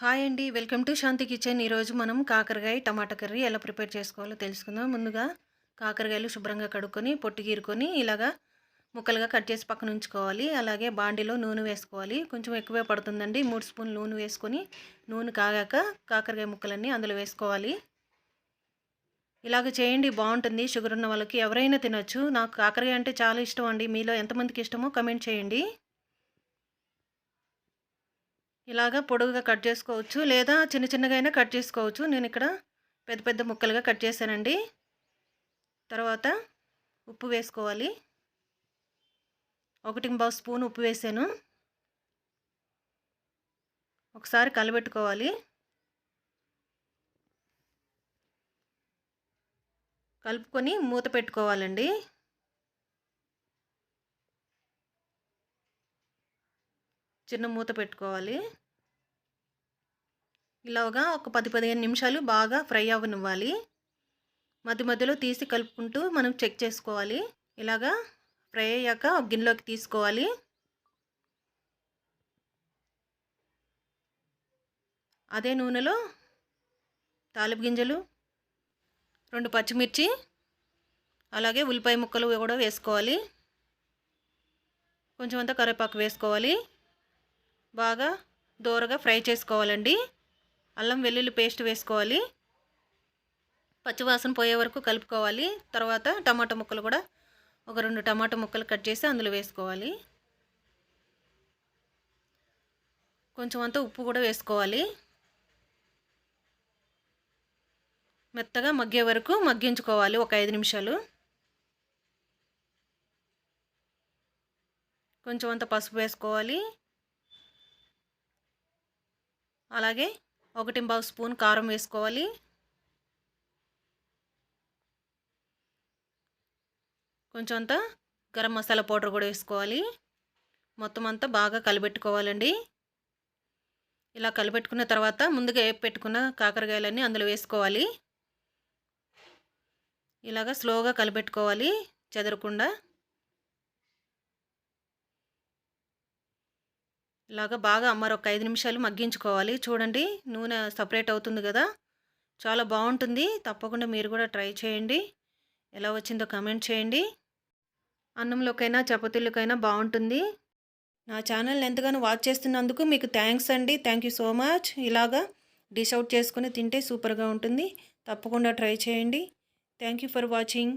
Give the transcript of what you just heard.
Hi అండి. Welcome to Shanti kitchen. ఈరోజు మనం కాకరకాయ టమాటా కర్రీ ఎలా ప్రిపేర్ చేసుకోవాలో తెలుసుకుందాం. ముందుగా కాకరకాయలు శుభ్రంగా కడుక్కొని పొట్టు గీరుకొని ఇలాగా ముక్కలుగా కట్ చేసి పక్కన ఉంచుకోవాలి. అలాగే బాండీలో నూనె వేసుకోవాలి. కొంచెం ఎక్కువే పడుతుందండి. 3 స్పూన్లు నూనె వేసుకొని నూనె కాగాక కాకరకాయ ముక్కలన్నీ అందులో వేసుకోవాలి. ఇలాగ చేయండి, బాగుంటుంది. షుగర్ ఉన్న వాళ్ళకి ఎవరైనా తినొచ్చు. నాకు కాకరకాయ అంటే చాలా ఇష్టం అండి. మీలో ఎంతమందికి ఇష్టమో కమెంట్ చేయండి. ఇలాగా పొడుగుగా కట్ చేసుకోవచ్చు, లేదా చిన్న చిన్నగా అయినా కట్ చేసుకోవచ్చు. నేను ఇక్కడ పెద్ద పెద్ద ముక్కలుగా కట్ చేశానండి. తర్వాత ఉప్పు వేసుకోవాలి. 1 స్పూన్ ఉప్పు వేసాను. ఒకసారి కలబెట్టుకోవాలి. కలుపుకొని మూత పెట్టుకోవాలండి. చిన్న మూత పెట్టుకోవాలి. ఇలాగా ఒక 10-15 నిమిషాలు బాగా ఫ్రై అవ్వనివ్వాలి. మధ్య మధ్యలో తీసి కలుపుకుంటూ మనం చెక్ చేసుకోవాలి. ఇలాగా ఫ్రై అయ్యాక ఒక గిన్నెలోకి తీసుకోవాలి. అదే నూనెలో తాలింపు గింజలు, 2 పచ్చిమిర్చి, అలాగే ఉల్లిపాయ ముక్కలు కూడా వేసుకోవాలి. కొంచెం అంతా కరివేపాకు వేసుకోవాలి. బాగా దోరగా ఫ్రై చేసుకోవాలండి. అల్లం వెల్లుల్లి పేస్ట్ వేసుకోవాలి. పచ్చివాసన పోయే వరకు కలుపుకోవాలి. తర్వాత టమాటా ముక్కలు కూడా ఒక 2 టమాటా ముక్కలు కట్ చేసి అందులో వేసుకోవాలి. కొంచెం అంతా ఉప్పు కూడా వేసుకోవాలి. మెత్తగా మగ్గే వరకు మగ్గించుకోవాలి ఒక 5 నిమిషాలు. కొంచెం అంత పసుపు వేసుకోవాలి. అలాగే 1 స్పూన్ కారం వేసుకోవాలి. కొంచెం అంత గరం మసాలా పౌడర్ కూడా వేసుకోవాలి. మొత్తం అంతా బాగా కలిపెట్టుకోవాలండి. ఇలా కలిపెట్టుకున్న తర్వాత ముందుగా వేపి పెట్టుకున్న కాకరకాయలన్నీ అందులో వేసుకోవాలి. ఇలాగా స్లోగా కలిపెట్టుకోవాలి, చెదరకుండా. ఇలాగా బాగా మరొక 5 నిమిషాలు మగ్గించుకోవాలి. చూడండి, నూనె సపరేట్ అవుతుంది కదా, చాలా బాగుంటుంది. తప్పకుండా మీరు కూడా ట్రై చేయండి. ఎలా వచ్చిందో కామెంట్ చేయండి. అన్నంలోకైనా చపాతీలకైనా బాగుంటుంది. నా ఛానల్ని ఎంతగానో వాచ్ చేస్తున్నందుకు మీకు థ్యాంక్స్ అండి. Thank you so much. ఇలాగా డిష్ అవుట్ చేసుకుని తింటే సూపర్గా ఉంటుంది. తప్పకుండా ట్రై చేయండి. Thank you for watching.